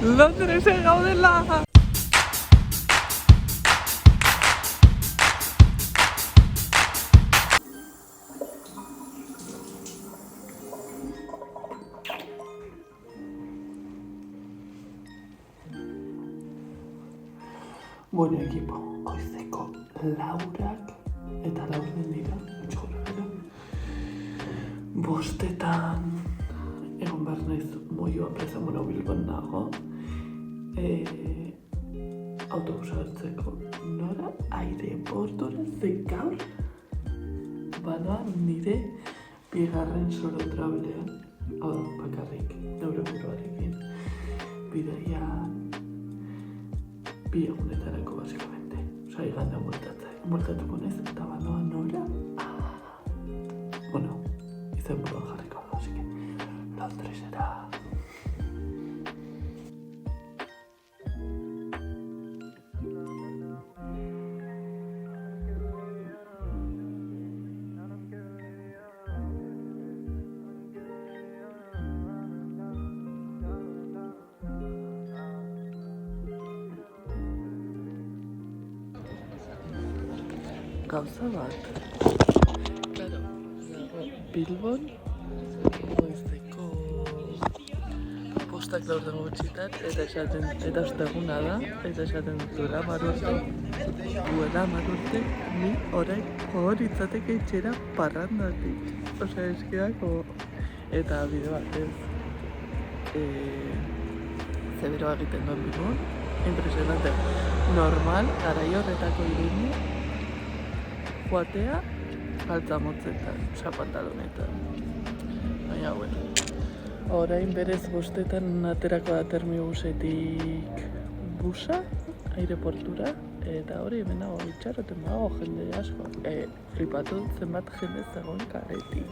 Londresen gaudela! Bueno, equipo, goizeko laurak eta laurden dira, utxorra. Bostetan egon behar naiz moioa presa Bilbon nago. Autobusa hartzeko nora aireportura ze gaur bada nire bigarren solo travelean, hau da, bakarrik, neure buruarekin. Bidaia bi egunetarako, basikamente. Osa, iganda bueltatuko nez, eta banoa nora. Bueno, izen buruan jarriko da, así que Londresera. Gauza bat. Claro, Bilbon goizeko postak laurden gutxitan eta osteguna da, eta esaten duela marurte, ni orain gogoritzateke itxera parrandatik. Osa, eskiako eta bide batez zebero egiten duen Bilbon, impresionante. Normal, garai horretako Iruña, joatea, galtza motzetan, pantalonetan. Baina, bueno. Orain berez bostetan aterako da termibusetik busa, aireportura, eta hori hemen nago itxaroten dago jende asko. Flipatu zenbat jende zegoen karetik.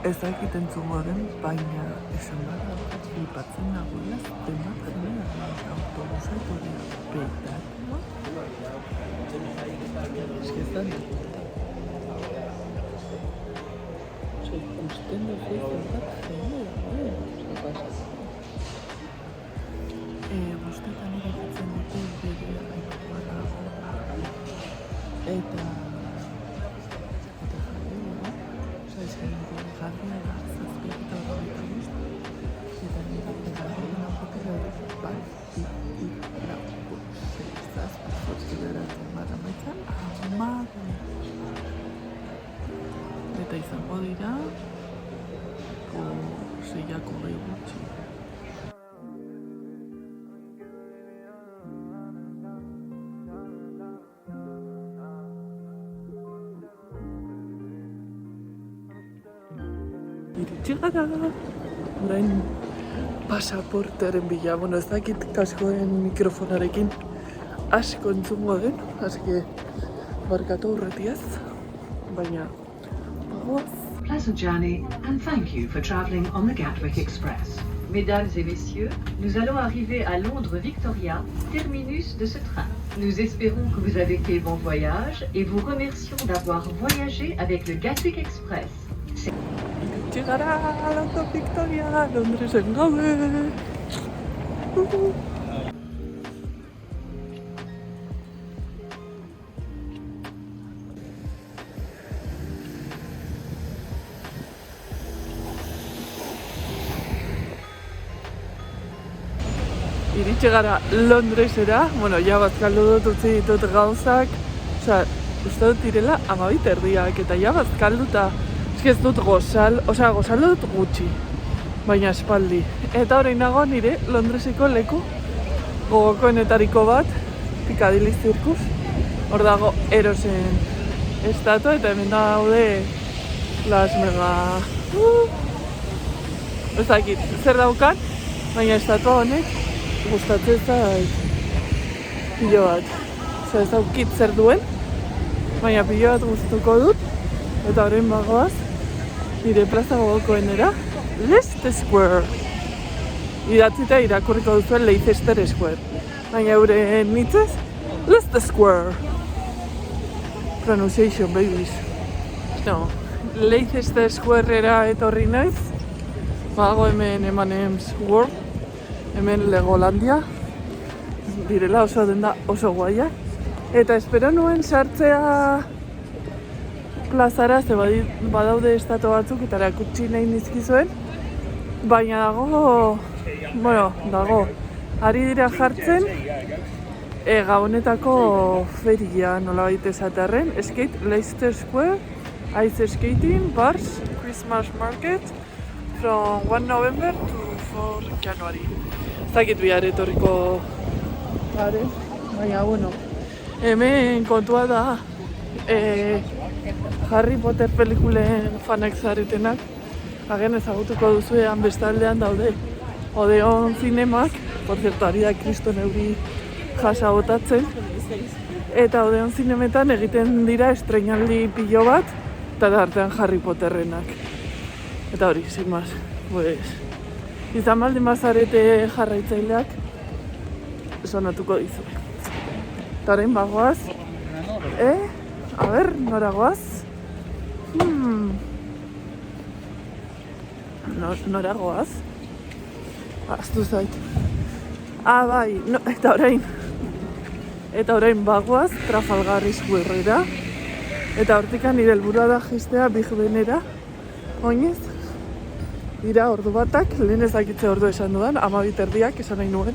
Ez dakit entzungo den, baina esan behar dagoet flipatzen nagoela zenbat jendea autobusa etorria petatua. Eski ez da nire. Osa, ikusten dut zenbat jendea dagoela. Osa, pasa. Bostetan irakitzen dute bere aipatua dago. Eta jarria da, zazpiak eta horreita bost, eta nire jarria hotela bai, lau, zazpi, zortzi beratzen bara maitzen, eta izango dira, seiako gehi gutxi. Iritsi gara, orain pasaportearen bila, bueno, ez dakit kaskoen mikrofonarekin asko entzungo den, así que barkatu aurretiaz, baina bagoaz. Pleasant journey and thank you for travelling on the Gatwick Express. Mesdames et messieurs, nous allons arriver à Londres Victoria, terminus de ce train. Nous espérons que vous avez fait bon voyage et vous remercions d'avoir voyagé avec le Gatwick Express. Iritsi gara, London Victoria, Londresen gaude! Iritsi gara Londresera, bueno, ja bazkaldu dut utzi ditut gauzak, osea, uste dut direla 12:30 eta ja bazkalduta. Ez dut gozaldu dut gutxi, baina espaldi. Eta orain nago nire Londreseko leku gogokoenetariko bat, Piccadilly Circus. Hor dago Erosen estatua eta hemen daude Las Mega... Ez dakit, zer daukan, baina estatua honek gustatzen zait pilo bat. Ez daukit zer duen, baina pilo bat gustatuko dut. Eta orain bagoaz, nire plaza gogokoenera, Leicester Square. Idatzita irakurriko duzuen Leicester Square. Baina euren nitzez, Leicester Square. Pronunciation, babies. No, Leicester Square-era etorri naiz. Bago hemen Emanems World, hemen Legolandia. Direla oso denda oso guaia. Eta espero nuen sartzea plazara, ze badaude estatu batzuk eta erakutsi nahi nizkizuen. Baina dago, ari dira jartzen Gabonetako feria nolabait esatearren, Leicester Square, ice skating, bars, Christmas market, from 1 November to 4 January. Zakit bihar etorriko garen, baina hemen kontua da Harry Potter pelikulen fanak zaretenak, agen ezagutuko duzuean bestaldean daude Odeon Zinemak, por cierto, ari da Kriston euri jasa botatzen, eta Odeon Zinemetan egiten dira estreinaldi pilo bat, eta artean Harry Potterrenak. Eta hori, sin más, pues, izan baldin bazarete jarraitzaileak, sonatuko dizue. Eta orain bagoaz, a ber, nora goaz? Nora goaz? Aztu zait. Bai, no, eta orain bagoaz, Trafalgar Square-era. Eta hortikan nire helburua da jistea Big Benera. Oinez, dira ordu batak, lehen ezakitze ordu esan dudan, 12:30 esan nahi nuen.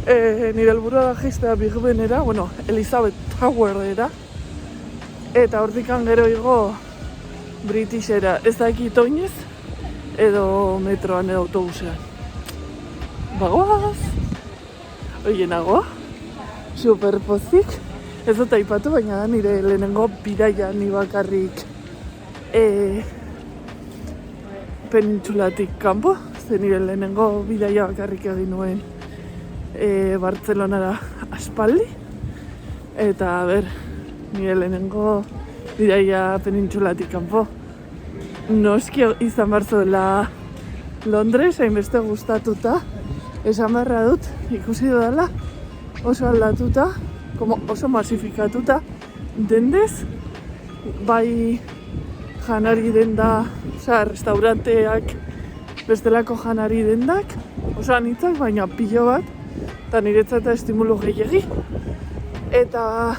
Nire helburua da jistea Big Benera, Elizabeth Tower-era. Eta hortikan gero igo Britishera, ez dakit oinez, edo metroan edo autobusean. Bagoaz! Oienago, super pozik. Ez dut aipatu, baina da nire lehenengo bidaia ni bakarrik penintxulatik kanpo. Ze nire lehenengo bidaia bakarrik egin nuen Bartzelonara aspaldi. Eta nire lehenengo bidaia penintxulatik kanpo. Noski izan behar zuela Londres, hainbeste gustatuta. Esan beharra dut, ikusi dudala, oso aldatuta, oso masifikatuta dendez, bai janari denda, restauranteak, bestelako janari dendak, oso anitzak, baina pilo bat, eta niretzat estimulu gehiagi. Eta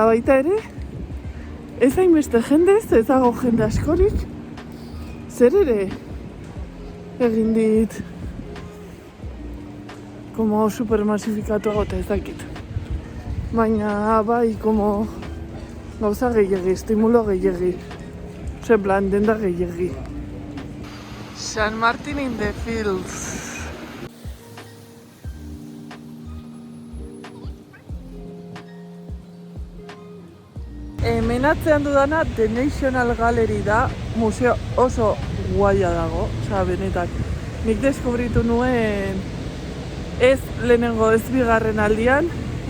baita ere, ez hainbeste jendez, ez dago jende askorik, zer ere egin dit, supermasifikatu agota ez dakit. Baina bai, gauza gehiagi, estimulo gehiagi. Plan, denda gehiagi. San Martin in the Fields. Hemen atzean dudana The National Gallery da, museo oso guaia dago, benetan. Nik deskubritu nuen ez lehenengo ez bigarren aldian,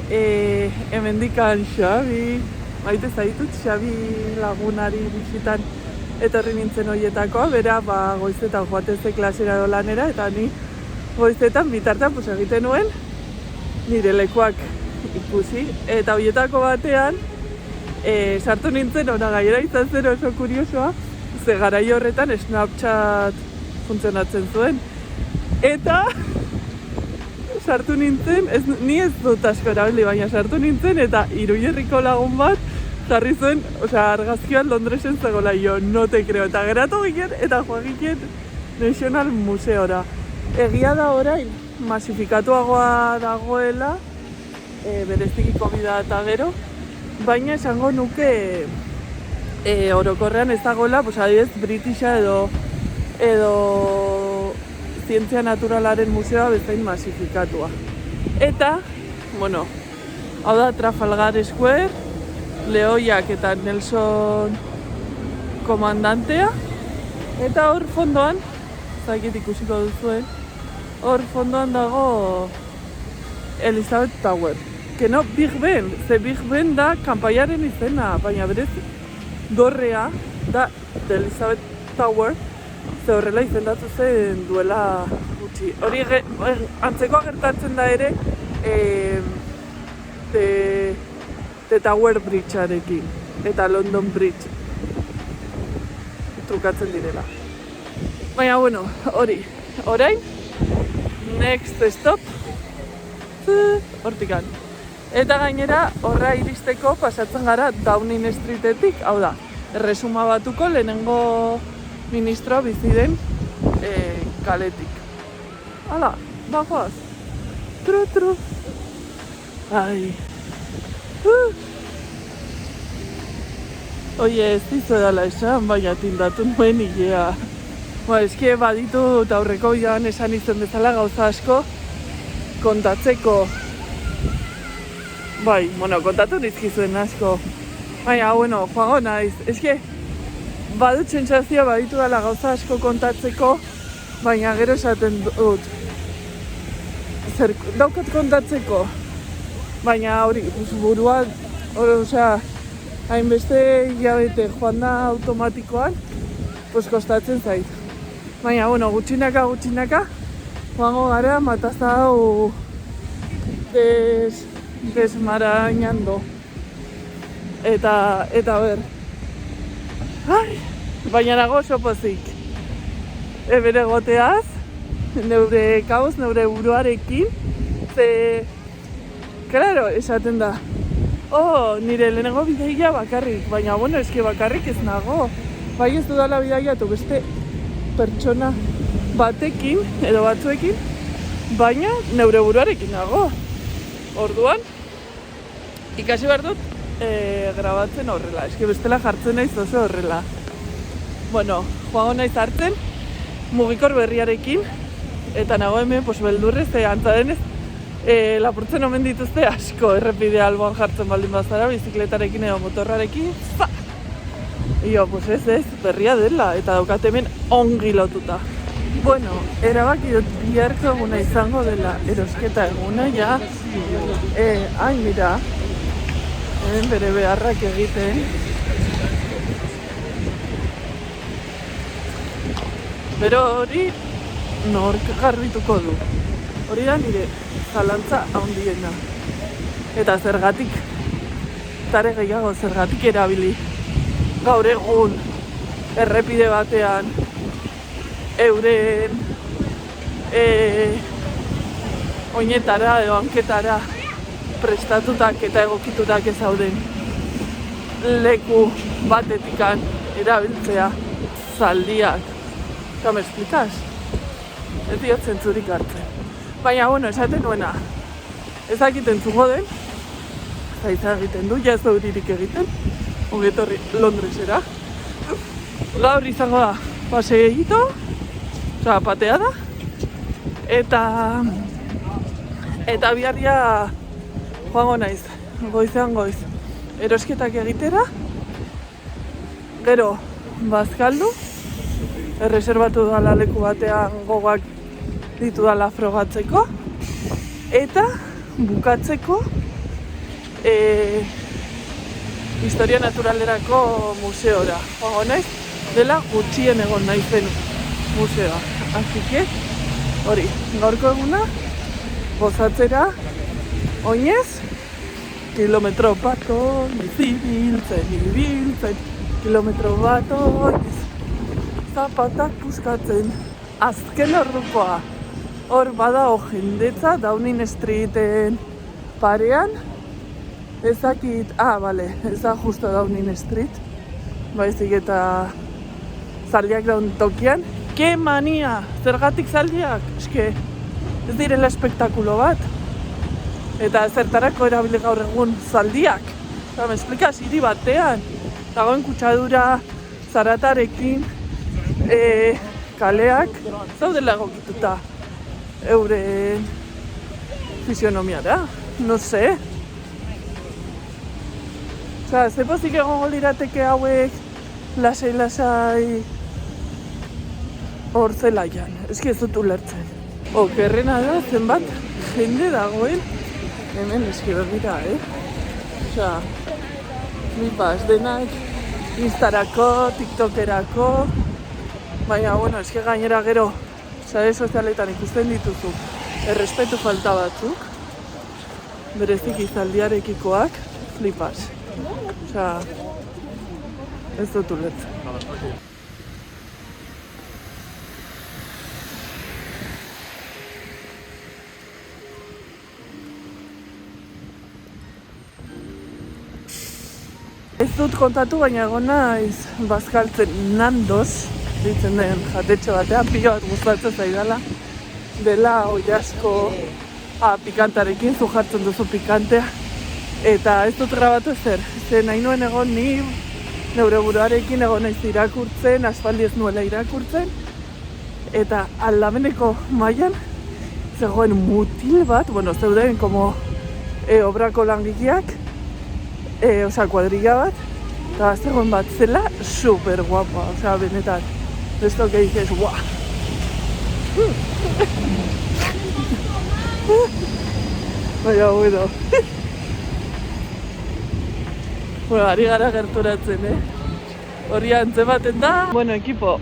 hemendikan Xabi, maite zaitut Xabi lagunari bizitan etorri nintzen horietakoa, bera goizetan joatezte klasera edo lanera, eta ni goizetan bitartean egiten nuen nire lekuak ikusi, eta horietako batean sartu nintzen ona gainera izan zen oso kuriosoa, ze garai horretan Snapchat funtzionatzen zuen, eta sartu nintzen, ni ez dut asko erabili, baina sartu nintzen eta Iruñerriko lagun bat jarri zuen, argazkian Londresen zegoela, jo, no te creo, eta geratu ginen eta joan ginen National Museora. Egia da orain, masifikatuagoa dagoela, bereziki komida eta gero, baina esango nuke orokorrean ez dagoela, adibidez, Britisha edo zientzia naturalaren museoa bezain masifikatua. Eta, hau da Trafalgar Square, Lehoiak eta Nelson komandantea. Eta hor fondoan, zakit ikusiko duzuen, hor fondoan dago Elizabeth Tower. Que no, Big Ben, ze Big Ben da kanpaiaren izena, baina berez dorrea da Elizabeth Tower, Ze horrela izendatu zen duela gutxi. Hori antzekoa gertatzen da ere The Tower Bridgearekin eta London Bridge trukatzen direla. Baina, bueno, hori. Orain, next stop, hortikan. Eta gainera, horra iristeko pasatzen gara Downing Streetetik, hau da, Erresuma Batuko lehenengo ministroa bizi den kaletik. Hala, bagoaz. Tru. Ai. Oie, ez dizu edala esan, baina tindatu nuen hilea. Eske baditut aurreko bidean esan izan bezala gauza asko kontatzeko. Kontatu nizkizuen asko. Baina, joango naiz. Eske, badut sentsazioa baditu dela gauza asko kontatzeko, baina gero esaten dut. Zer daukat kontatzeko, baina hori, buruan, hainbeste hilabete joan da automatikoan, kostatzen zait. Baina, gutxinaka, joango gara mataza hau desmarainando. Eta ber. Baina nago oso pozik. Bere goteaz, neure kaos, neure buruarekin, ze, claro, esaten da. Nire lehenengo bidaia bakarrik, baina, eske bakarrik ez nago. Bai ez dudala bidaiatu beste pertsona batekin, edo batzuekin, baina neure buruarekin nago. Orduan, ikasi behar dut grabatzen horrela, eske bestela jartzen naiz oso horrela. Joango naiz hartzen, mugikor berriarekin, eta nago hemen beldurrez, antzadenez, lapurtzen omen dituzte asko, errepide alboan jartzen baldin bazara, bizikletarekin edo motorrarekin, ez, berria dela, eta daukat hemen ongi lotuta. Erabaki dut biharko eguna izango dela erosketa eguna, ja, mira, bere beharrak egiten. Bero hori nork garbituko du. Hori da nire zalantza handiena. Eta zergatik, tare gehiago zergatik erabili. Gaur egun, errepide batean, euren oinetara edo hanketara prestatutak eta egokitutak ezauden leku batetikan erabiltzea zaldiak. ¿Me explicas? Ez diot zentzurik hartzen. Baina, esaten nuena. Ez dakiten zugo den, zaitza egiten du, ja ez dauririk egiten. Ongetorri Londresera. Gaur izango da paseito, pateada. Eta biharria joango naiz, goizean goiz. Erosketak egitera, gero bazkaldu, erreserbatu dala leku batean gogoak ditu dala frogatzeko, eta bukatzeko historia naturalerako museora. Joango naiz, dela gutxien egon naizen museoa. Así que, hori, gaurko eguna, gozatzera, oinez, kilometro bat oinez, ibiltzen, kilometro bat oinez, zapatak puskatzen, azken ordukoa. Hor badago jendetza, Downing Streeten parean, ezakit, ez da justo Downing Street, baizik eta zaldiak daun tokian. Ke mania, zergatik zaldiak? Eske, ez direla espektakulo bat. Eta zertarako erabili gaur egun zaldiak. Eta me explicas, hiri batean, dagoen kutsadura, zaratarekin, kaleak, zaudela egokituta euren fisionomiara, no sé. Ze pozik egongo lirateke hauek lasai hor zelaian, eski ez dut ulertzen. Okerrena da zenbat jende dagoen hemen eski begira, flipas denak Instarako, TikTokerako, Baina, bueno, eske gainera gero sare sozialetan ikusten dituzu errespetu falta batzuk, bereziki zaldiarekikoak, flipas. Osea, ez dut ulertzen. Ez dut kontatu, baina egon naiz bazkaltzen Nandos, ditzen den jatetxe batean, pilo bat gustatzen zaidala. Dela oilasko pikantarekin, zu jartzen duzu pikantea. Eta ez dut grabatu ezer, nahi nuen egon ni neure buruarekin egon naiz irakurtzen, aspaldi ez nuela irakurtzen. Eta aldameneko mailan zegoen mutil bat, bueno, zeuden como obrako langileak, osea, kuadrilla bat, eta zegoen bat zela super guapa, osea, benetan. Esto que dices, guau. Baina, bueno. Bueno, ari gara gerturatzen, Horri antzematen da. Bueno, ekipo,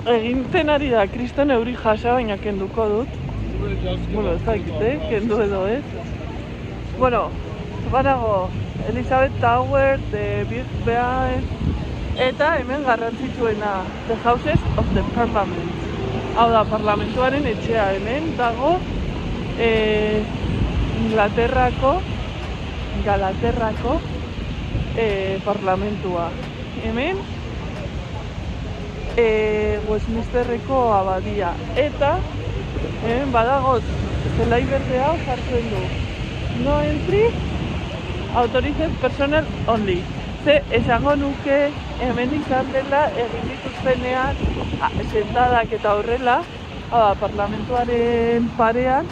egintzen ari da, kriston euri jasa, baina kenduko dut. Bueno, ez dakit, kendu edo ez. Bueno, banago, Elizabeth Tower, The Big Ben, eta hemen garrantzitsuena, The Houses of the Parliament. Hau da, parlamentuaren etxea, hemen dago Galaterrako parlamentua. Hemen Westminsterreko abadia. Eta hemen badagoz zelai berde hau jartzen du. No entry, authorized personnel only. Ze esango nuke hemen izan dela egin dituztenean sentadak eta horrela, parlamentuaren parean,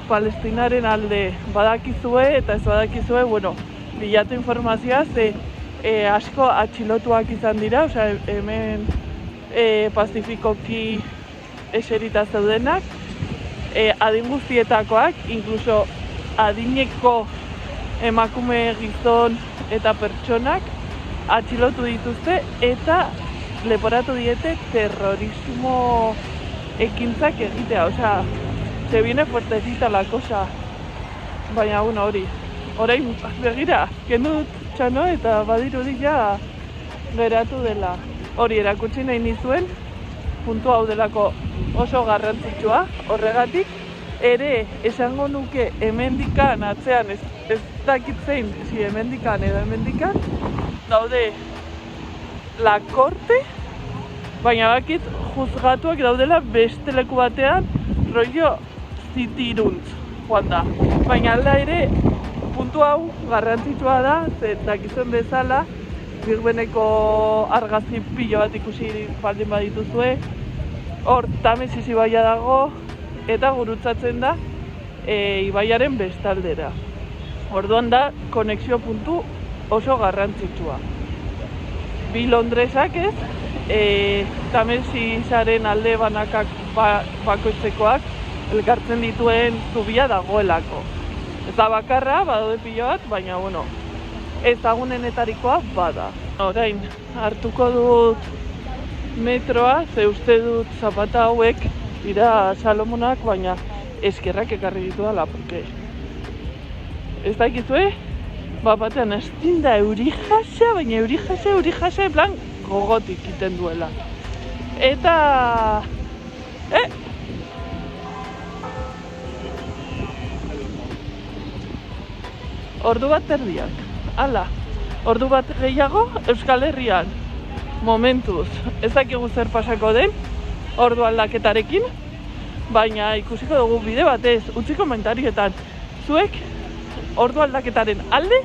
Palestinaren alde badakizue eta ez badakizue, bueno, bilatu informazioa, ze asko atxilotuak izan dira, osea, hemen pazifikoki eserita zeudenak, adin guztietakoak, inkluso adineko emakume, gizon eta pertsonak atxilotu dituzte eta leporatu diete terrorismo ekintzak egitea, osea, se viene fuertecita la cosa. Baina, bueno, hori. Orain, begira, kendu txano eta badirudi ja geratu dela. Hori erakutsi nahi nizuen, puntu hau delako oso garrantzitsua, horregatik, ere esango nuke hemendikan atzean, ez dakit zein, si hemendikan edo hemendikan, daude la korte, baina bakit juzgatuak daudela beste leku batean, rollo zitiruntz, joan da. Baina alda ere, puntu hau garrantzitsua da, ze dakizuen bezala, Birbeneko argazki pilo bat ikusi baldin badituzue, hor Tamesis ibaia dago, eta gurutzatzen da ibaiaren bestaldera. Orduan da, konexio puntu oso garrantzitsua. Bi Londresak ez, Tamesisaren alde banakak bakoitzekoak elkartzen dituen zubia dagoelako. Ez da bakarra, badaude pilo bat, baina, bueno, ezagunenetarikoa bada. Orain, hartuko dut metroa, ze uste dut zapata hauek dira Salomonak, baina eskerrak ekarri ditu dela, porque ez dakizue, batean estin da euri jasa, baina euri jasa, plan, gogotik iten duela. Eta... Ordu bat erdiak. Hala, ordu bat gehiago Euskal Herrian. Momentuz, ez dakigu zer pasako den, ordu aldaketarekin, baina ikusiko dugu bide batez, utzi komentarietan, zuek ordu aldaketaren alde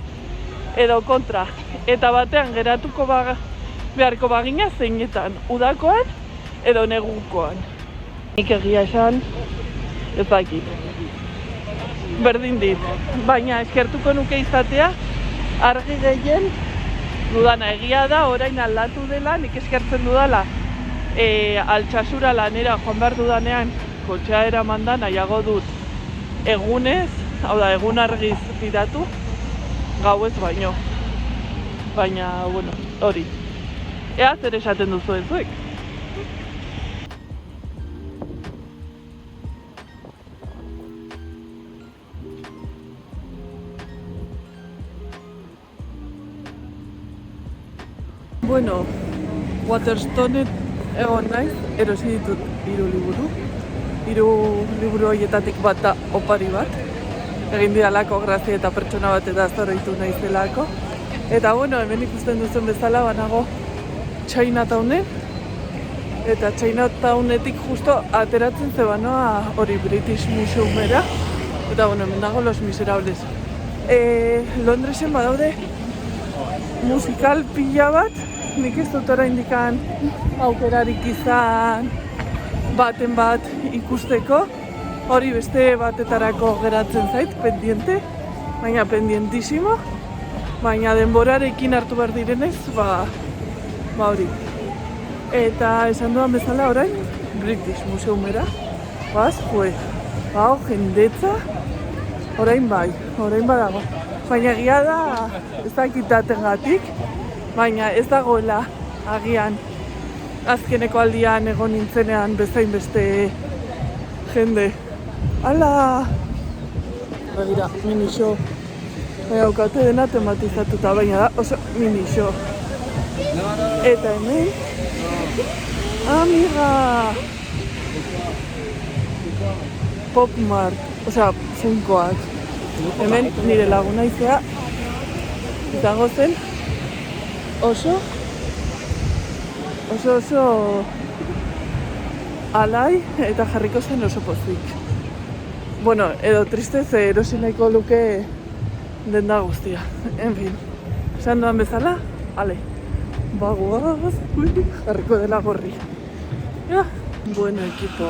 edo kontra, eta batean geratuko beharko bagina zeinetan, udakoan edo negukoan. Nik egia esan, ez dakit. Berdin dit, baina eskertuko nuke izatea, argi gehien dudana. Egia da, orain aldatu dela, nik eskertzen dudala, Altsasura lanera joan behar dudanean, kotxea eramandan, nahiago dut egunez, hau da, egun argiz tiratu, gauez baino. Baina, bueno, hori. Ea zer esaten duzu zuek. Bueno, Waterstone egon naiz, erosi ditut 3 liburu. 3 liburu horietatik bat da opari bat. Egin didalako grazia eta pertsona bat eta zorritu naizelako. Eta bueno, hemen ikusten duzen bezala banago Chinatownen. Eta Chinatownetik justo ateratzen zebanoa hori British Museumera. Eta bueno, hemen dago Los Miserables. Londresen badaude musikal pila bat, nik ez dut oraindik aukerarik izan baten bat ikusteko. Hori beste batetarako geratzen zait, pendiente, baina pendientísimo. Baina denborarekin hartu behar direnez, ba hori. Eta esan duan bezala orain, British Museumera, jendetza, orain badago. Baina egia da, ez dakitatengatik, baina ez dagoela agian azkeneko aldian egon nintzenean bezain beste jende. Ala! Begira, minixo. Baina daukate dena tematizatuta, baina da oso minixo. Eta hemen, amiga! Popmart, osea, funkoak. Hemen nire laguna izea izango zen oso alai eta jarriko zen oso pozik. Bueno, edo triste ze erosi nahiko luke denda guztia. En fin, esan duan bezala, ale, bagoaz, jarriko dela gorri. Ja, bueno, ekipo,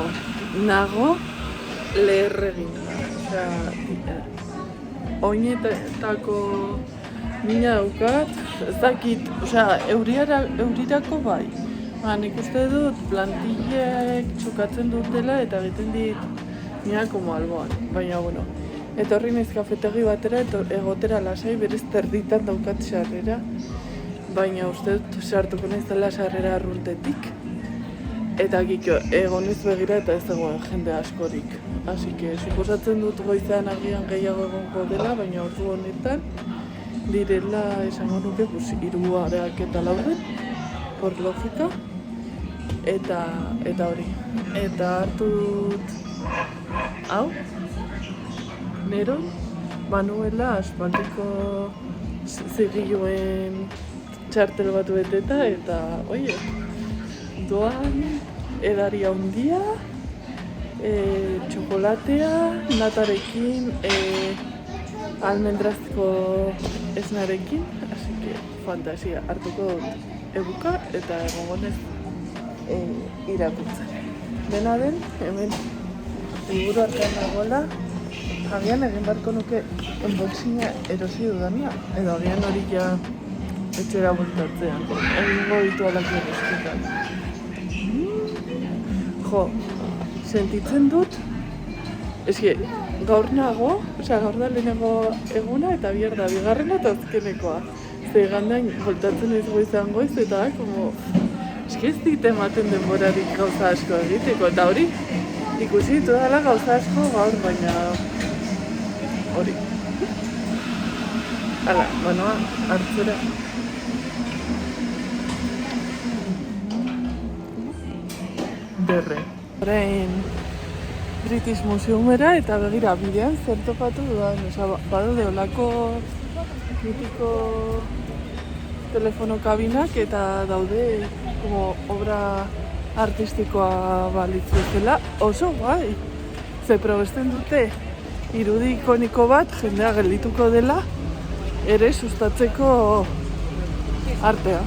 nago leherregin. Oinetako mina daukat, ez dakit, eurirako bai. Nik uste dut plantillek txukatzen dutela eta egiten dit mina como alboan. Baina, bueno, etorri naiz kafetegi batera egotera lasai, berez terditan daukat sarrera. Baina uste dut sartuko naiz dela sarrera arruntetik. Eta giko, egonez begira eta ez dagoen jende askorik. Así que, suposatzen dut goizean agian gehiago egongo dela, baina ordu honetan direla esango nuke 3 areak eta 4, por logika. Eta hori. Eta hartu dut hau, nero, manuela aspaldiko zigilloen txartel bat beteta eta, oie, doan edari handia, txokolatea, natarekin, almendrazko esnarekin, así que fantasia hartuko dut ebuka eta egongonez irakurtzen. Dena den, hemen liburu artean dagoela, agian egin barko nuke unboxinga erosi dudana, edo agian hori ja etxera bultatzean, egingo ditu alako erosketan. Jo, sentitzen dut, eske, gaur nago, gaur da lehenengo eguna eta bihar da bigarrena eta azkenekoa. Ze gandain, voltatzen ez goizan goiz eta, eske ez dit ematen denborarik gauza asko egiteko, eta hori, ikusi ditu dela gauza asko gaur, baina hori. Hala, banoa, hartzera. Derre. Orain British Museumera eta begira bidean zer topatu dudan, badaude olako mitiko telefono kabinak eta daude como obra artistikoa balitzu ezela oso guai. Ze probesten dute irudi ikoniko bat jendea geldituko dela ere sustatzeko artea.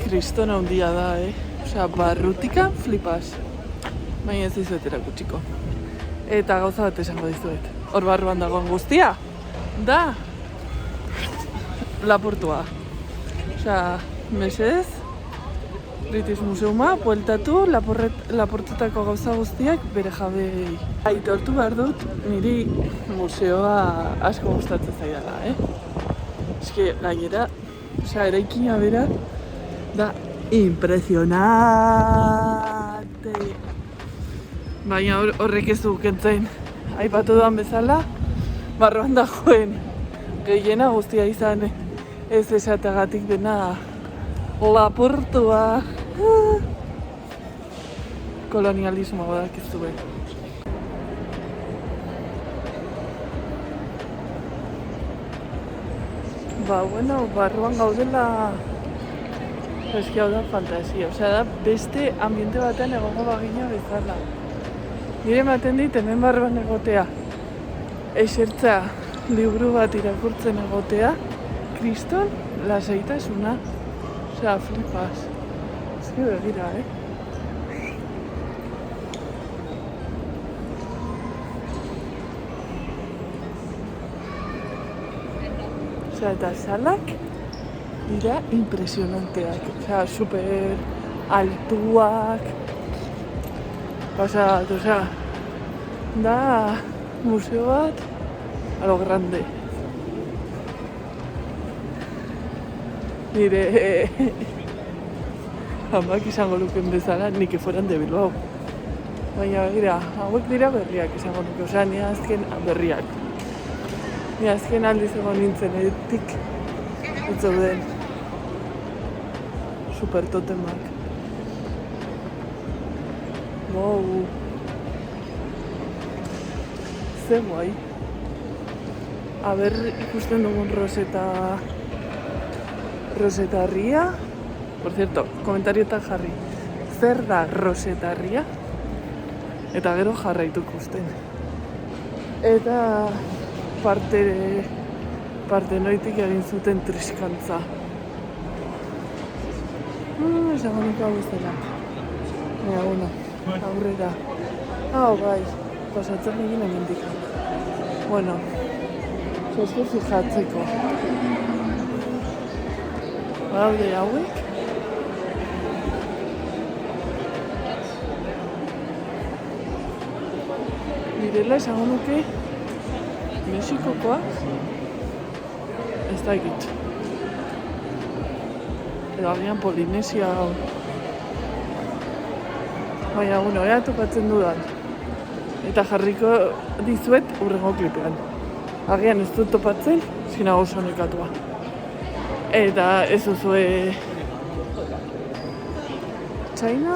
Kristona handia da, Osea, barrutika flipas. Baina ez dizuet erakutsiko. Eta gauza bat esango dizuet. Hor barruan dagoen guztia, da Laportua. Osea, mesedez, British Museuma, bueltatu, Laportetako gauza guztiak bere jabei. Aitortu behar dut, niri museoa asko gustatzen zaidala, Eske, gainera, eraikina bera, da impresionante. Baina horrek ez du kentzen. Aipatu duan bezala, barruan dagoen gehiena guztia izan ez esateagatik dena lapurtua. Kolonialismoa dakizu be. Bueno, barruan gaudela eski hau da fantasia. Osea, da beste ambiente batean egongo bagina bezala. Nire ematen dit hemen barruan egotea, esertzea, liburu bat irakurtzen egotea, kriston lasaitasuna. Osea, flipas. Eski begira, Osea, eta salak dira impresionanteak. Osea, super altuak. Pasat, osea, da museo bat a lo grande. Nire amak izango luken bezala, nik eforan de Bilbao. Baina begira, hauek dira berriak izango nuke, osea, ni azken berriak. Ni azken aldiz egon nintzen edik ez zauden super totemak. Wow. Ze guai. Aber ikusten dugun Rosetarria. Por cierto, komentarioetan jarri. Zer da Rosetarria? Eta gero jarraitu ikusten. Eta partenoitik egin zuten triskantza. Esango nuke hau ez dela. Aurrera. Bai, pasatzen egin hemendik. Bueno, eske fijatzeko. Badaude hauek. Direla esango nuke Mexikokoa ez da egit. Edo agian Polinesia hau. Baina, ea topatzen dudan. Eta jarriko dizuet hurrengo klipean. Agian ez dut topatzen, zinago oso nekatua. Eta ez duzue... China?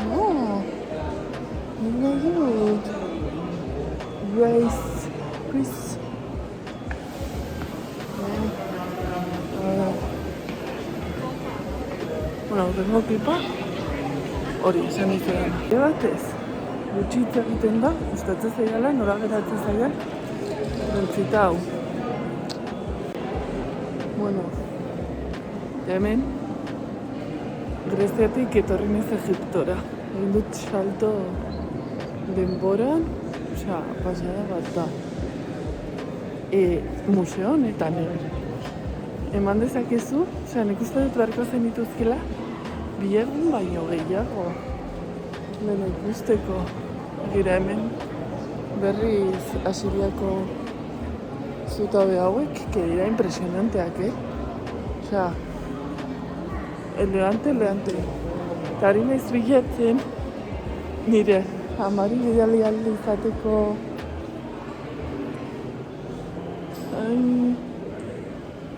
No. Nina dut. Race. Chris. Hurrengo klipa. Hori, esan izan. Batez, gutxitza egiten da, gustatzen zaidala, nora geratzen zaidan, rentzita hau. Bueno, hemen, Greziatik etorri naiz Egiptora. Egin dut salto denboran, osea, pasada bat da. Museo honetan eman dezakezu, osea, nik uste dut beharko zen dituzkela, biherrin baino gehiago. Lehen ikusteko. Gira hemen berriz Asiriako zutabe hauek, que dira impresionanteak, Osea, eleante. Eta hori naiz bilatzen, nire amari bidali alde izateko.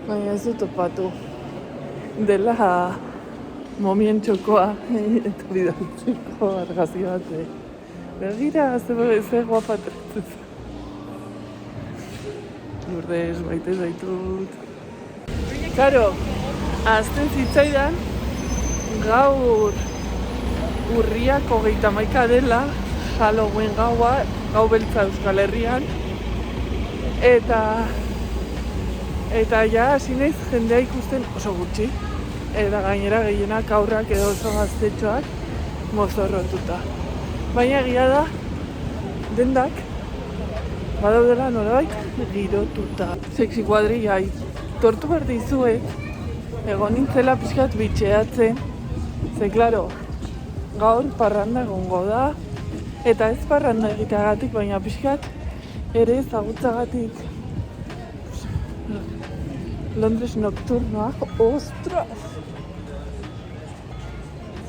Baina ez dut topatu. Dela momien txokoa eta bidaltzeko argazki bat. Begira, ze guapa tretzez. Lourdes, maite zaitut. Karo, azten zitzaidan, gaur urriak 31 dela, Halloween gaua, gau beltza Euskal Herrian. Eta ja, hasi naiz jendea ikusten oso gutxi. Eta gainera gehienak aurrak edo oso gaztetxoak mozorrotuta. Baina egia da, dendak badaudela nolabait girotuta. Sexy kuadrilla tortu behar dizuet, egon nintzela pixkat bitxeatzen. Ze, klaro, gaur parranda egongo da, eta ez parranda egiteagatik, baina pixkat ere ezagutzagatik. Londres nocturnoak, ostras!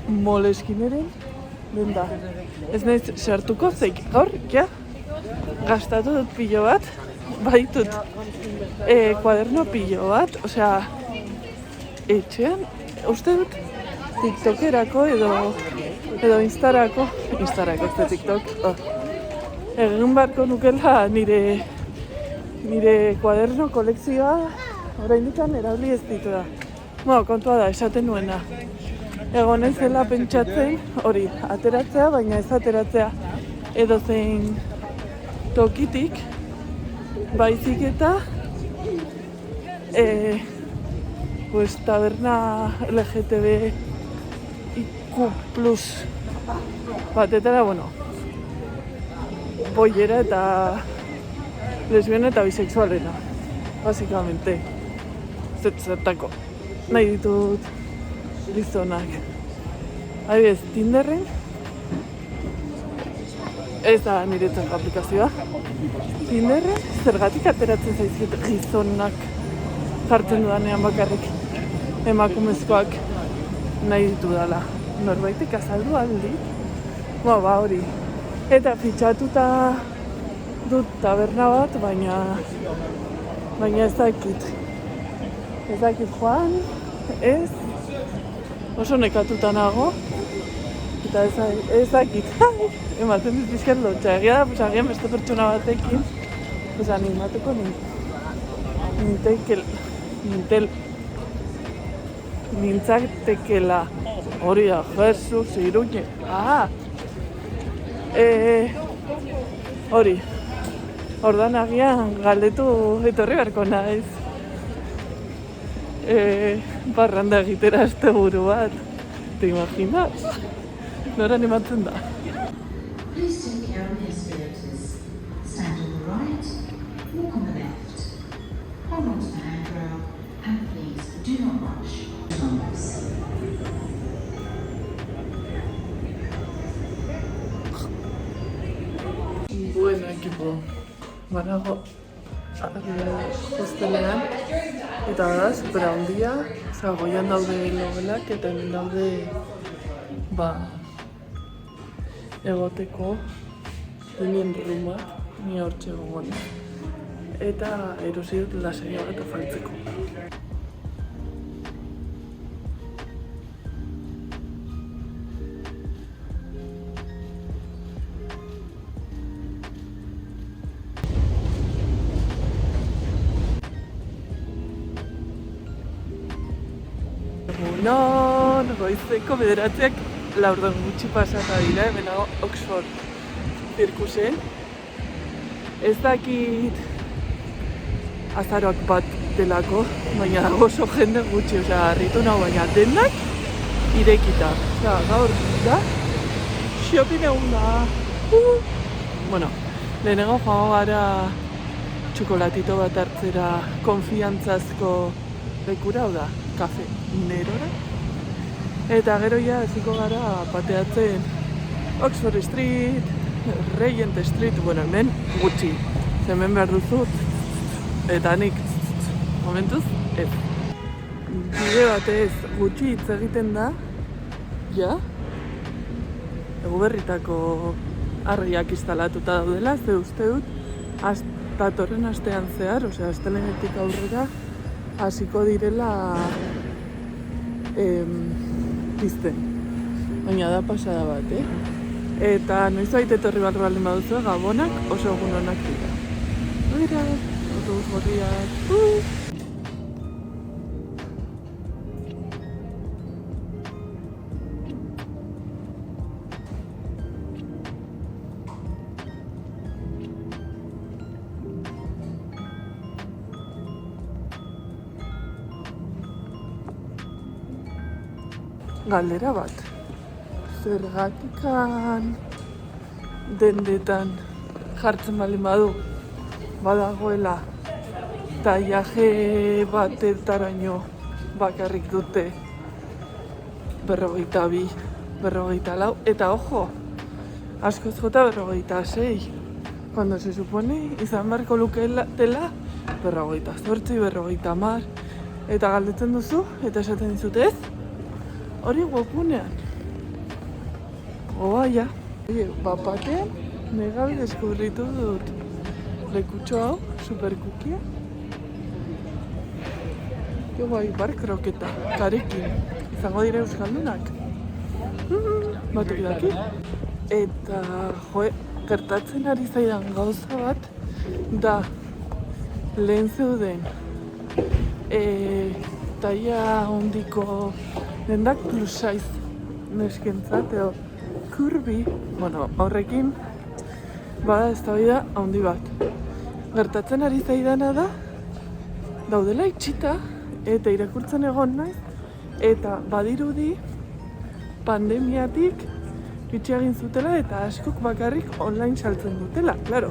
Moleskineren denda. Ez naiz sartuko, zeik gaur, ja, gastatu dut pilo bat, baitut kuaderno pilo bat, osea, etxean, uste dut, TikTokerako edo Instarako, ez da TikTok, egin barko nukela nire kuaderno kolekzioa oraindik erabili ez ditu da. Kontua da, esaten nuena. Egonen zela pentsatzen hori, ateratzea, baina ez ateratzea edozein tokitik, baizik eta taberna LGTBIQ+ batetara, boiera eta lesbiana eta bisexualena, básicamente. Zertako, nahi ditut gizonak. Adibidez, Tinderren, ez da niretzako aplikazioa. Tinderren, zergatik ateratzen zaizkit gizonak jartzen dudanean bakarrik emakumezkoak nahi ditu dela. Norbaitek azaldu aldi, hori. Eta fitxatuta dut taberna bat, baina ez dakit. Ez dakit joan, ez, oso nekatuta nago, eta ez dakit, ematen dut pixkat lotxa. Egia da, agian beste pertsona batekin, animatuko nintzatekela. Hori da, Jesus, Iruñe, hori, ordan agian galdetu etorri beharko naiz. Parranda egitera asteburu bat, te imaginas? Nora animatzen da. Please take care of the escalators. Stand on the right, walk on the left. Hold on to the handrail, and please do not rush. Bueno, equipo, banago hostelean, eta da, supera handia, goian daude logelak eta hemen daude egoteko linien ruma, ni hortxe gogon. Eta erosi dut lasaia bat afaltzeko. Goizeko 9:04 gutxi pasata dira, hemen Oxford zirkusen. Ez dakit azaroak bat delako, baina dago oso jende gutxi, harritu nago, baina denak irekita. Gaur da, shopping egun da. Lehenengo joango gara txokolatito bat hartzera konfiantzazko lekura, hau da, kafe nerora. Eta gero ja eziko gara pateatzen Oxford Street, Regent Street, hemen gutxi. Hemen behar duzu, eta nik momentuz, ez. Bide batez gutxi hitz egiten da, ja, Eguberritako argiak instalatuta daudela, ze uste dut, datorren astean zehar, astelehenetik aurrera, hasiko direla pizten. Baina da pasada bat, Eta noizbait etorri behar baldin baduzu, Gabonak oso egun onak dira. Mira, autobus gorriak. Galdera bat, zergatikan dendetan jartzen baldin badu, badagoela tailaje batetaraino bakarrik dute 42, 44, eta ojo, askoz jota 46, cuando se supone izan beharko lukeela 48, 50, eta galdetzen duzu, eta esaten dizute ez, hori webgunean. Oaia. Bapatean, negal deskubritu dut lekutxo hau, superkukia. Que guai, bar kroketa, karekin. Izango dira euskaldunak. Batek daki. Eta, gertatzen ari zaidan gauza bat, da, lehen zeuden, taia hondiko dendak plus size neskentzat, edo kurbi, horrekin, bada eztabaida handi bat. Gertatzen ari zaidana da, daudela itxita, eta irakurtzen egon naiz, eta badirudi pandemiatik itxi egin zutela eta askok bakarrik online saltzen dutela, klaro.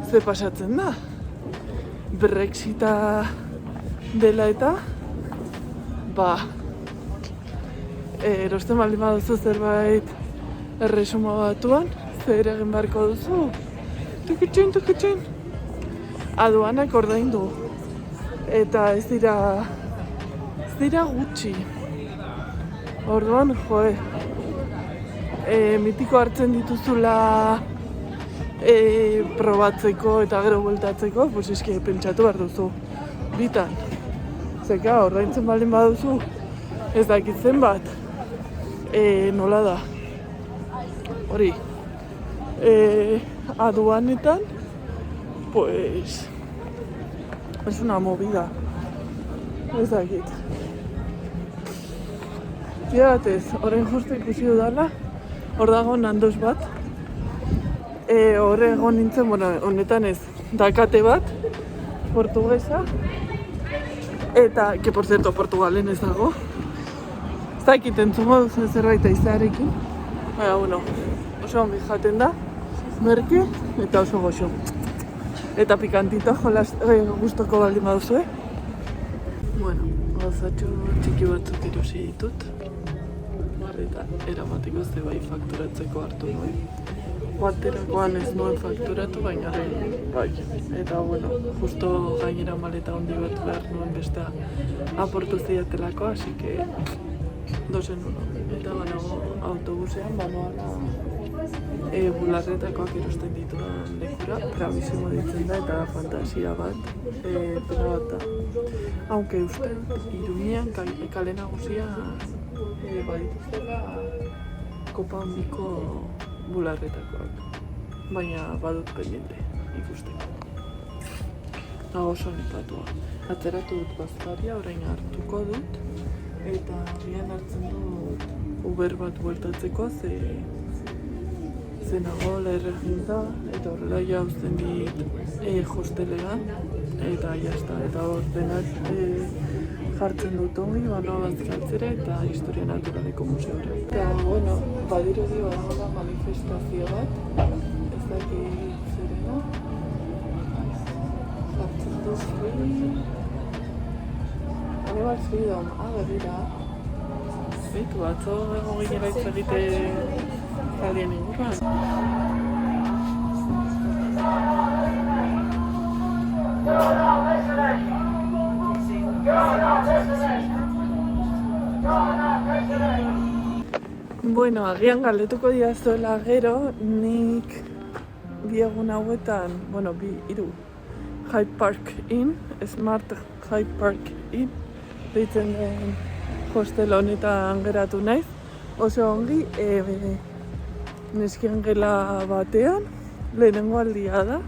Ze pasatzen da? Brexita dela eta, erosten baldin baduzu zerbait erresuma batuan, zer egin beharko duzu? Tukitxin. Aduanak ordaindu. Eta ez dira gutxi. Orduan, mitiko hartzen dituzula probatzeko eta gero bueltatzeko, pues eski pentsatu behar duzu. Bitan. Zeka, ordaintzen baldin baduzu, ez dakitzen bat. Nola da? Hori. Aduanetan, pues... Es una movida. Ez dakit. Tira batez, horren justu ikusi dudala, hor dago Nandos bat. Hor egon nintzen, honetan ez, dakate bat, portugesa. Eta, que por cierto, Portugalen ez dago. Ez dakit entzungo duzen zerbait aizarekin. Baina, oso ongi jaten da, merke eta oso goxo. Eta pikantito, gustoko baldin baduzu, gauzatxo txiki batzuk erosi ditut. Eta eramateko ze bai fakturatzeko hartu nuen. Baterakoan ez nuen fakturatu, baina bai. Eta, justo gainera maleta handi bat behar nuen bestea aportu ziatelako, así que dozen uno. Eta banago autobusean, banoala bularretakoak erosten dituan lekura, Bravissimo ditzen da eta fantasia bat, pena bat da. Aunque uste, Iruñean kale nagusia badituzela kopa handiko bularretakoak. Baina badut pendiente ikusteko. Nago oso nipatua. Atzeratu dut bazkaria, orain hartuko dut, eta bian hartzen dut Uber bat bueltatzeko, zenago lerregintza, eta horrela jauzten dit hostelean, eta jazta, eta hor denak jartzen dut ongi, banoa bazkaltzera eta historia naturaleko museora. Eta, badirudi badagoela manifestazio bat, ez dakit zerena, jartzen dut Animal Freedom, berrira. Zitu, atzo egon ginera hitz egite kalien inguruan. Agian galdetuko didazuela gero, nik bi egun hauetan, hiru Hyde Park Inn, Smart Hyde Park Inn, deitzen den hostel honetan geratu naiz. Oso ongi, neskien gela batean, lehenengo aldia da,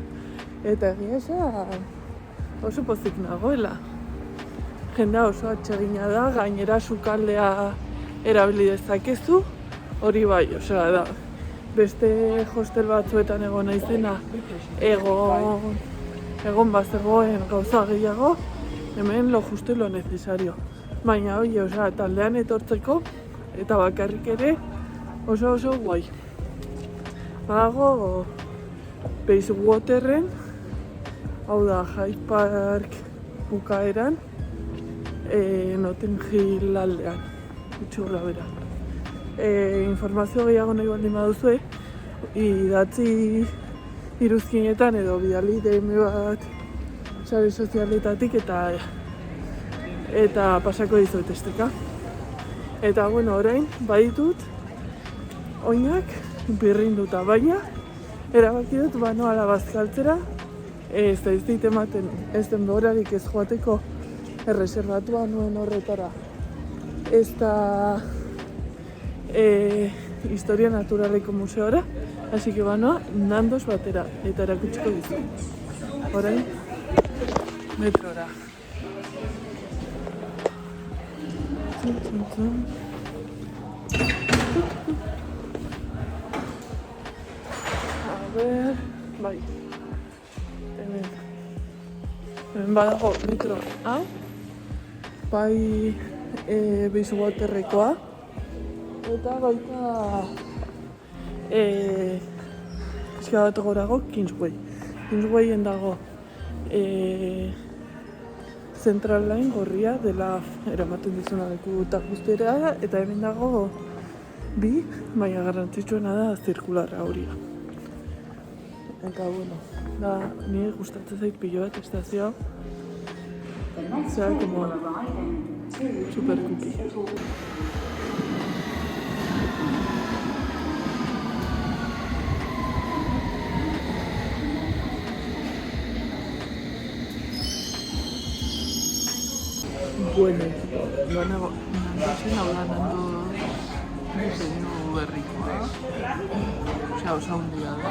eta egia esan oso pozik nagoela. Jendea oso atsegina da, gainera sukaldea erabili dezakezu, hori bai, da, beste hostel batzuetan egon naizena, egon bazegoen gauza gehiago, hemen lo justo y lo necesario. Baina, taldean etortzeko, eta bakarrik ere oso guai. Badago Bayswaterren, hau da Hyde Park bukaeran, Notting Hill aldean, itxurra bera. Informazio gehiago nahi baldin baduzue, idatzi iruzkinetan edo bidali DM bat sare sozialetatik eta pasako dizuet esteka. Eta orain baditut oinak birrinduta, baina erabaki dut banoala bazkaltzera, ez da ez dit ematen ez denborarik ez joateko erreserbatua nuen horretara. Ez da Historia Naturaleko museora, hasi que banoa Nandos batera, eta erakutsiko dizu. Orain, metrora. A ver, bai. Hemen badago metro hau, bai Bayswaterrekoa, eta baita pixka bat gorago Kingsway. Kingswayen dago Central Line gorria dela eramaten dizuna leku eta guztiera, eta hemen dago bi, baina garrantzitsuena da zirkularra horia. Eta, bueno, da, nire gustatzen zait pilo bat estazioa. Zera, como super cookie. Bueno, Nandosen hau da Nando diseinu berrikoa. Osea, oso handia da.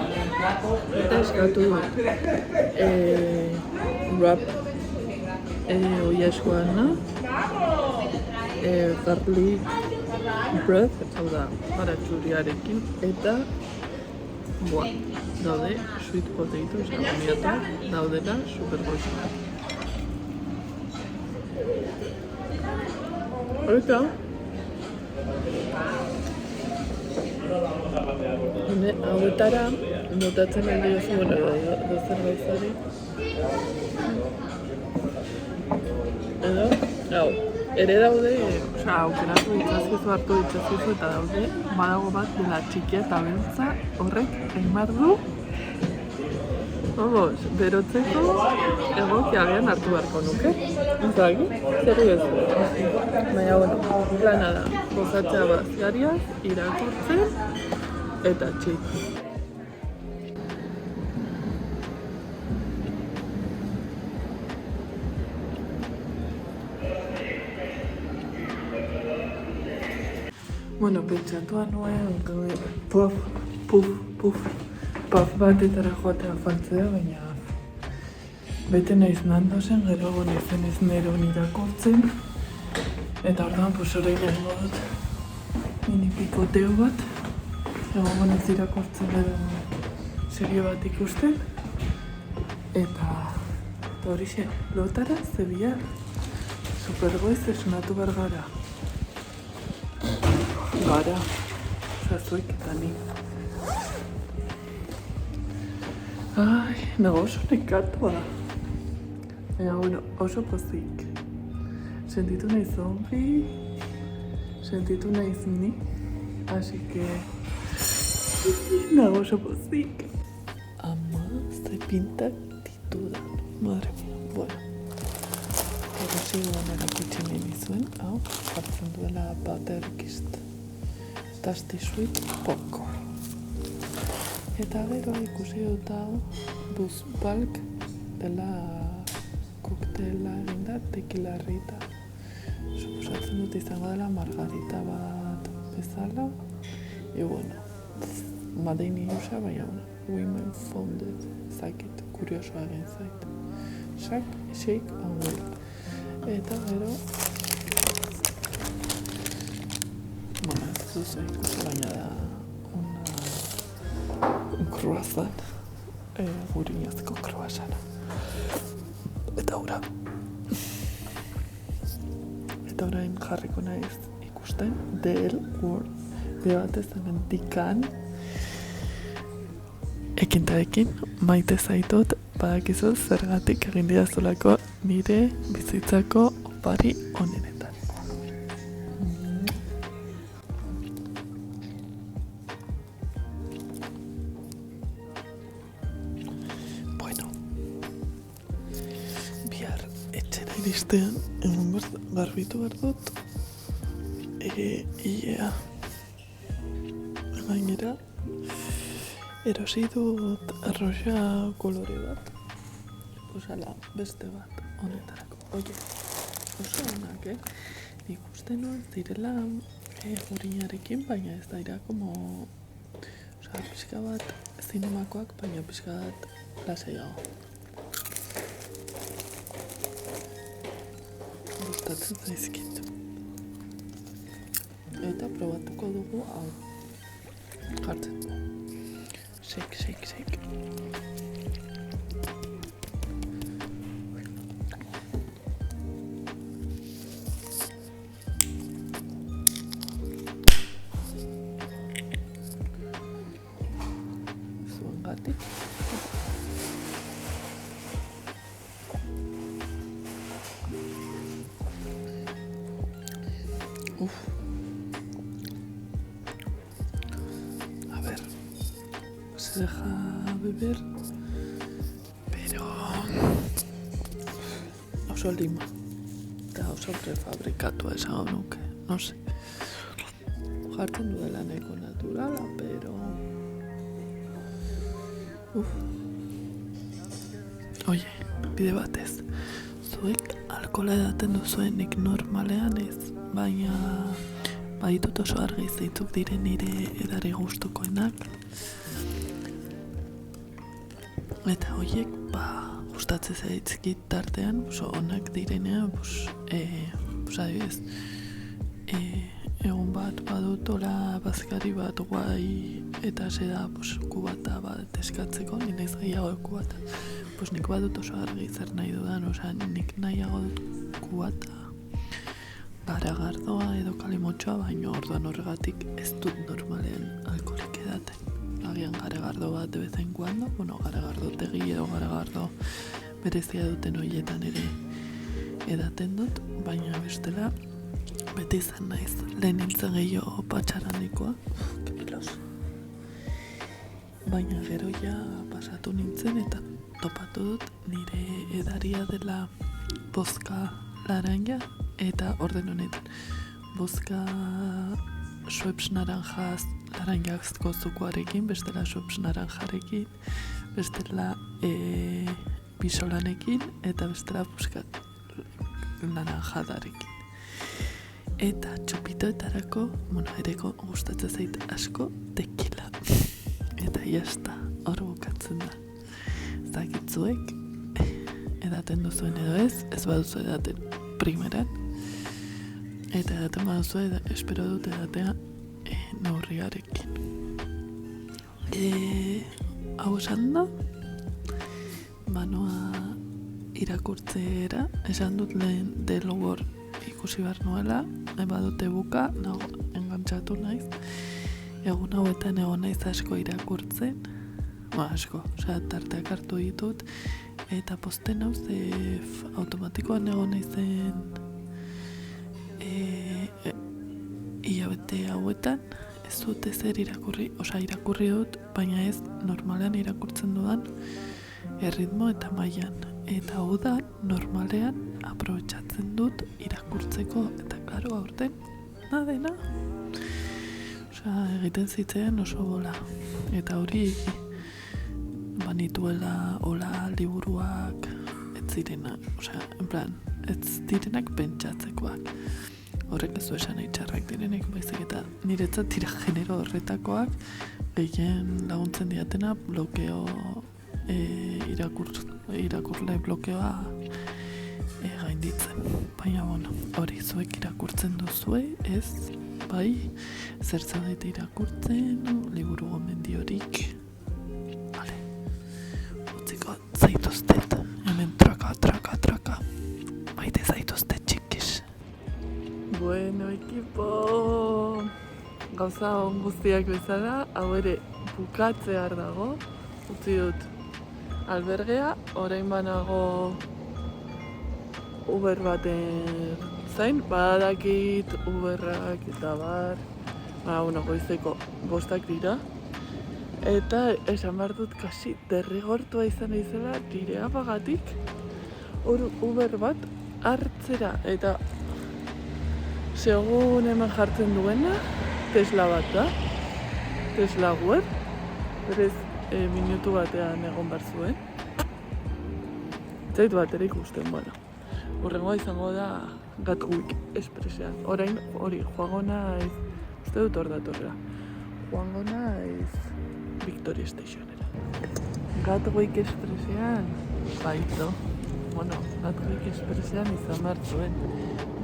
Eta eskatu dut wrap oiaskoana, garlic bread, hau da, baratxuriarekin, eta daude sweet potato, osea, boniatak daudela super goxoak. Eta hauetara notatzen aldi oso, bueno, dozer gauzari. Edo, hau, ere daude, osea, aukeratu ditzazkizu, hartu ditzazkizu, eta daude, badago bat dela txikia eta beltza horrek egin du. Vamos, berotzeko egokia agian hartu beharko nuke. Zagi, zer ez. Baina, bueno, plana da, gozatzea baziariaz, irakurtzen, eta txik. Bueno, pentsatua nuen, puff batetara joatea faltzea, baina bete naiz Nandosen, gero naizen ez nero irakurtzen, eta orduan, orain egingo dut mini pikoteo bat, egongo naiz irakurtzen edo serio bat ikusten, eta horixe, lotara zebia supergoiz esnatu behar gara. Gara, zuek eta nik. Ai, nago oso nekatua. Baina, bueno, oso pozik. Sentitu naiz ongi, sentitu naiz ni, así que nago oso pozik. Ama, ze pintak ditudan, madre mia, bueno. Erosigoan erakutsi nahi nizuen, hau, jartzen duela Butterkist Tasty Sweet Popcorn. Eta gero ikusi dut hau Buzz Bulk dela koktela eginda tequila rita. Suposatzen dut izango dela margarita bat bezala. E bueno, madeini usa, baina women founded zakit, kuriosoa egin zait. Shake and Wheel. Eta gero, bueno, ez duzu ikusi, baina da un croissant, gurinazko croissana. Eta orain jarriko naiz ikusten Del World. Bebatez hemen dikan ekintarekin maite zaitut, badakizu zergatik egin didazulako nire bizitzako opari onenetan. Bueno, bihar etxera iristean egun garbitu behar dut. Ia Gainera, erosi dut arroxa kolore bat. Osala, beste bat honetarako. Oie, oso onak, Nik uste nuen zirela urinarekin, baina ez daira como... pixka bat zinemakoak, baina pixka bat lasaiago. Gustatzen zaizkit. Eta probatuko dugu hau. Jartzen du. Shake. Zuengatik. A ver, se deja beber, pero oso lima eta oso prefabrikatua esango nuke, no sé. Jartzen duela nahiko naturala, pero Oie, bide batez, zuek alkohola edaten duzuenik normalean ez, baina baditut oso argi zeitzuk diren nire edari gustukoenak. Eta horiek, gustatzen zaitzkit tartean, onak direnean, adibidez, egun bat badut ola bazkari bat guai eta da kubata bat eskatzeko, nire ez gehiago kubata. Nik badut oso argi zer nahi dudan, nik nahiago dut kubata garagardoa edo kalimotxoa, baina orduan horregatik ez dut normalean alkoholik edaten. Agian garagardo bat de vez en cuando, garagardo tegi edo garagardo berezia duten horietan ere edaten dut, baina bestela beti izan naiz, lehen hiltzen gehiago patxarandikoa, kepiloso. Baina gero ja pasatu nintzen eta topatu dut nire edaria dela bozka laranja eta orden honetan. Bozka Schweppes naranjaz laranjazko zukuarekin, bestela Schweppes naranjarekin, bestela bisolanekin eta bestela buskat naranjadarekin. Eta txupitoetarako, ereko gustatzen zait asko tequila. Eta jazta, hor bukatzen da. Zakitzuek, edaten duzuen edo ez baduzu edaten primeran. Eta edaten baduzu, espero dut edatea neurriarekin. Hau esan da, banoa irakurtzera, esan dut lehen Delaware ikusi behar nuela, badute buka, nago engantzatu naiz. Egun hauetan egon naiz asko irakurtzen, asko, tarteak hartu ditut, eta posten hau automatikoan egon naizen hilabete hauetan, ez dut ezer irakurri dut, baina ez normalean irakurtzen dudan erritmo eta mailan. Eta hau da, normalean aprobetxatzen dut irakurtzeko, eta klaro aurten, dena. Egiten zitzen oso bola. Eta hori banituela hola liburuak ez zirenak, ez direnak pentsatzekoak. Horrek ez du esan eitxarrak direnek, baizik eta niretzat dira genero horretakoak gehien laguntzen diatena blokeo irakurle blokeoa gainditzen. Baina, hori zuek irakurtzen duzue, ez, bai, zer zaudete irakurtzen, liburu gomendiorik. Vale, utziko zaituztet, hemen traka, maite zaituztet txikis. Bueno, ekipo, gauza on guztiak bezala, hau ere bukatzear dago, utzi dut albergea, orain banago Uber baten zain, badakit Uberrak eta bar, goizeko 5 dira, eta esan behar dut kasi derrigortua izan izela nire apagatik Uber bat hartzera, eta segun hemen jartzen duena Tesla bat da. Tesla web, berez minutu batean egon behar zuen. Zait bat ere ikusten, bueno. Hurrengoa izango da Gatwick Expressean. Orain hori, joango naiz, uste dut hor datorrela. Joango naiz Victoria Stationera. Gatwick Expressean, baito. Bueno, Gatwick Expressean izan behar zuen.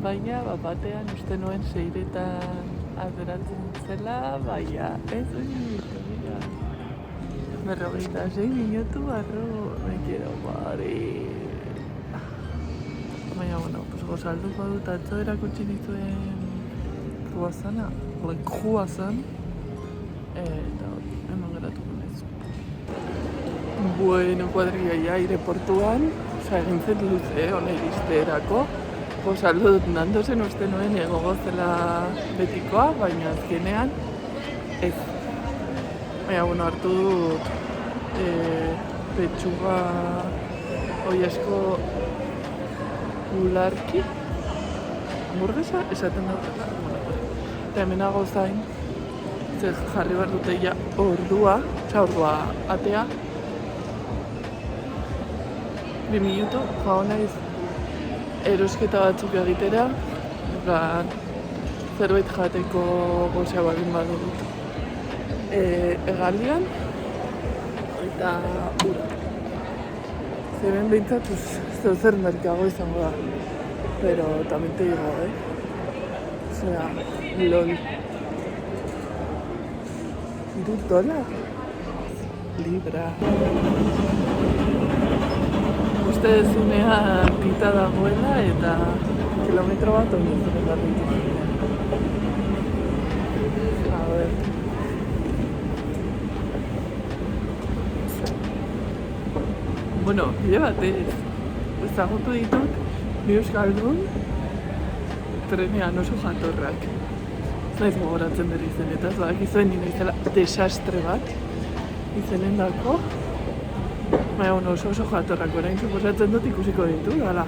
Baina, batean uste nuen 6etan ateratzen zela, baina, ez hori, mira. 46 minutu barro, me quiero morir. Baina, bueno, pues gozalduko dut atzo erakutsi nituen croissana, croissant, eta hemen geratuko naiz. Bueno, kuadrilla aireportuan, egin zen luze, hona iristerako. Gozaldu dut Nandosen uste nuen egongo zela betikoa, baina azkenean ez. Baina, bueno, hartu dut petxuga oiasko ularki hamburguesa esaten dut. Eta hemenago zain, jarri behar dute ja ordua atea. 2 minutu, joan naiz erosketa batzuk egitera, zerbait jateko gozea baldin badut. Egalian, eta ura. Zeben behintzat, zer merkago izango da. Pero también te digo, O sea, lol. $2? Libra. Uste dezunean pita dagoela eta kilometro bat ointzen behar ditu. A ver. Bueno, bide batez, ezagutu ditut, bi euskaldun trenean oso jatorrak. Ez naiz gogoratzen bere izenetaz, badakizuen nina izela desastre bat izenen dako. Baina, oso jatorrak, orain suposatzen dut ikusiko ditu, dala.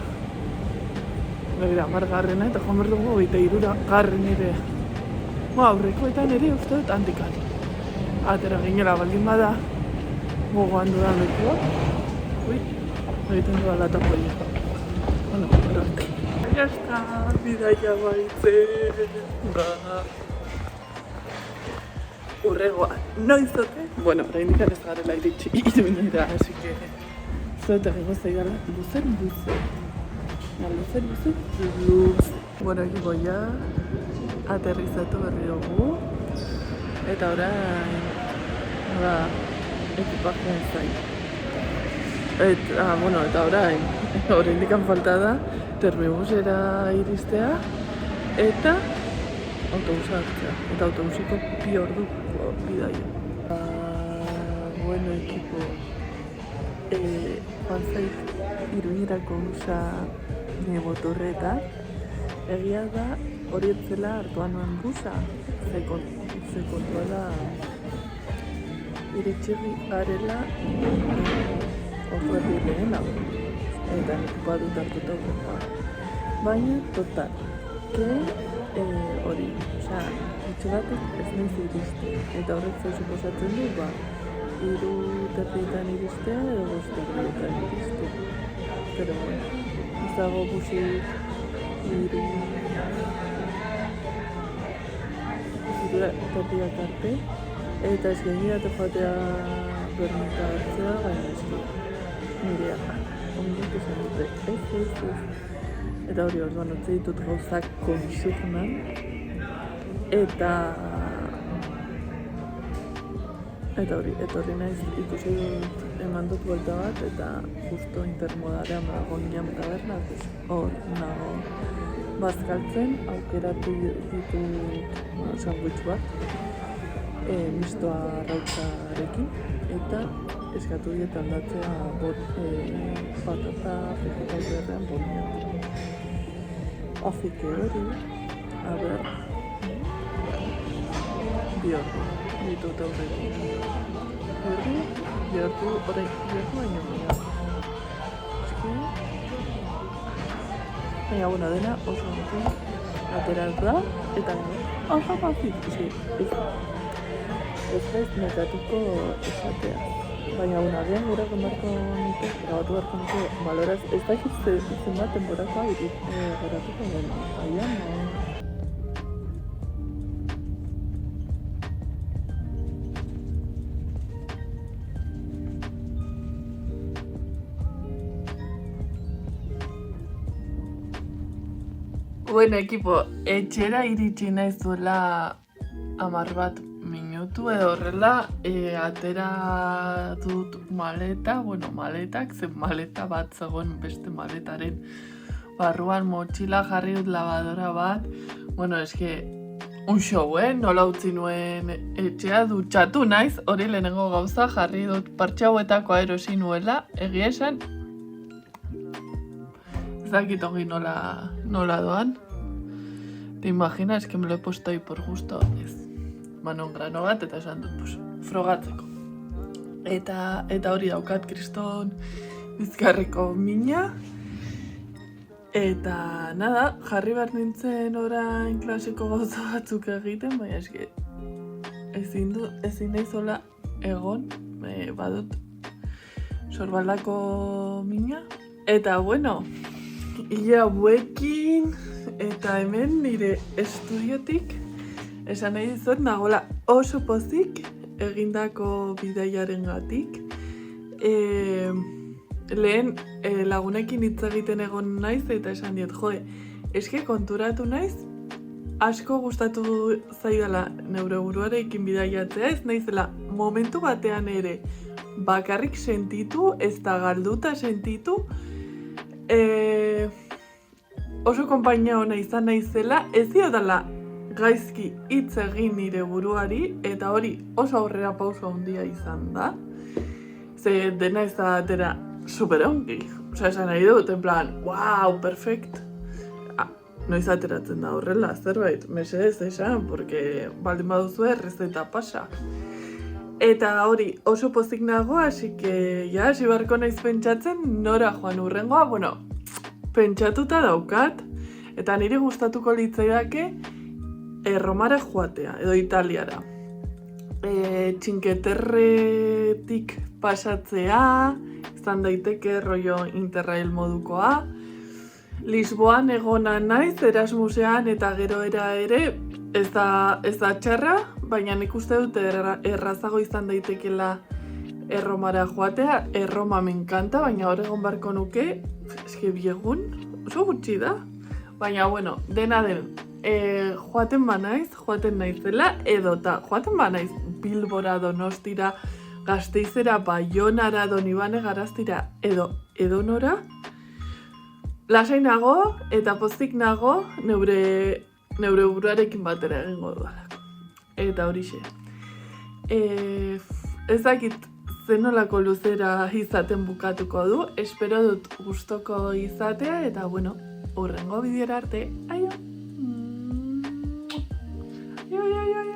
Begira, 10garrena eta joan behar dugu 23garren ere. Aurrekoetan ere uste dut handikan. Atera ginela baldin bada, gogoan dudan lekua. Ui, egiten du alata poia. Bueno, errat. Ya está, bidaia baitzen da. Urregoa, noizote? Bueno, orain dikan ez garela iritsi iruinera, así que zote egingo zaigala luzen. Bueno, egigo ja, aterrizatu berri dugu, eta orain, ekipajea zain. Eta orain dikan falta da, Termibusera iristea, eta autobusa hartzea, eta autobusiko 2 orduko bidaia. Bueno, ekipo, joan zait Iruñerako busa motorreta, egia da hori etzela hartuan nuen busa, ze kontuela iritsi garela oferri lehena, eta nikupa dut hartuta urrekoa. Baina, total, hori, itxoratik ez nahiz iriste, eta horrek zeu suposatzen du, 3:30 iristea edo 5:30 iristea. Pero bueno, ez dago busik 3:30 arte, eta ez gainiratu joatea bermita hartzea, baina ez du. Nirea, ondik esan dute, ez. Eta hori orduan utzi ditut gauzak konsignan, eta hori, etorri naiz ikusi dut eman dut buelta bat, eta justo intermodarean dago Niam taberna, hor nago bazkaltzen, aukeratu ditut sandwich bat, mistoa rautzarekin, eta eskatu diet aldatzea patata frijita berrean boniat. Así que hori, a ver, biordu, ditut aurrekin. Biordu, orain, baino baina. Eski, baina, bueno, dena oso oso ateraz da, eta oso fácil, ez naiz nekatuko esatea. Baina, agian gure marko nuke, grabatu beharko nuke, baloraz, ez da zenbat temporakoa geratuko den, agian, Bueno, ekipo, etxera iritsi naizuela 10 minutu edo horrela, atera dut maleta, maletak, zen maleta bat zegoen beste maletaren barruan motxila jarri dut lavadora bat, un show, nola utzi nuen etxea dutxatu naiz, hori lehenengo gauza jarri dut partxauetakoa erosi nuela, egia esan, ez dakit ongi nola doan. ¿Te imaginas que me lo he puesto ahí por gusto? Ez. Manon grano bat eta esan dut, frogatzeko. Eta hori daukat kriston bizkarreko mina. Eta nada, jarri behar nintzen orain klasiko gauza batzuk egiten, baina eske ezin naizola egon, badut sorbaldako mina. Eta bueno, ia hauekin eta hemen nire estudiotik esan nahi dizut nagoela oso pozik egindako bidaiaren gatik. Lehen lagunekin hitz egiten egon naiz eta esan diet, eske konturatu naiz, asko gustatu zaidala neure buruarekin bidaiatzea, ez naizela momentu batean ere bakarrik sentitu, ez da galduta sentitu, oso konpainia ona izan naizela, ez diodala gaizki hitz egin nire buruari, eta hori oso aurrera pauso handia izan da. Ze dena ez da atera super ongi. Esan nahi dut, en plan, wow, perfect. Noiz ateratzen da horrela, zerbait, mesedez esan, porque baldin baduzue errezeta pasa. Eta hori oso pozik nago, así que hasi beharko naiz pentsatzen nora joan urrengoa, pentsatuta daukat, eta niri gustatuko litzaidake Romara joatea, edo Italiara. Txinketerretik pasatzea, izan daiteke rollo Interrail modukoa. Lisboan egona naiz, Erasmusean eta gero ere, ez da txarra, baina nik uste dut errazago izan daitekela Erromara joatea. Erroma me encanta, baina hor egon barko nuke, eske biegun, oso gutxi da. Baina, dena den, joaten naizela, edota, joaten banaiz Bilbora, Donostira, Gasteizera, Baionara, Donibane, Garaztira, edo nora, lasai nago eta pozik nago neure buruarekin batera egingo dudalako. Eta horixe. Ez dakit zenolako luzera izaten bukatuko du, espero dut gustoko izatea, eta hurrengo bideora arte, aio! Aio!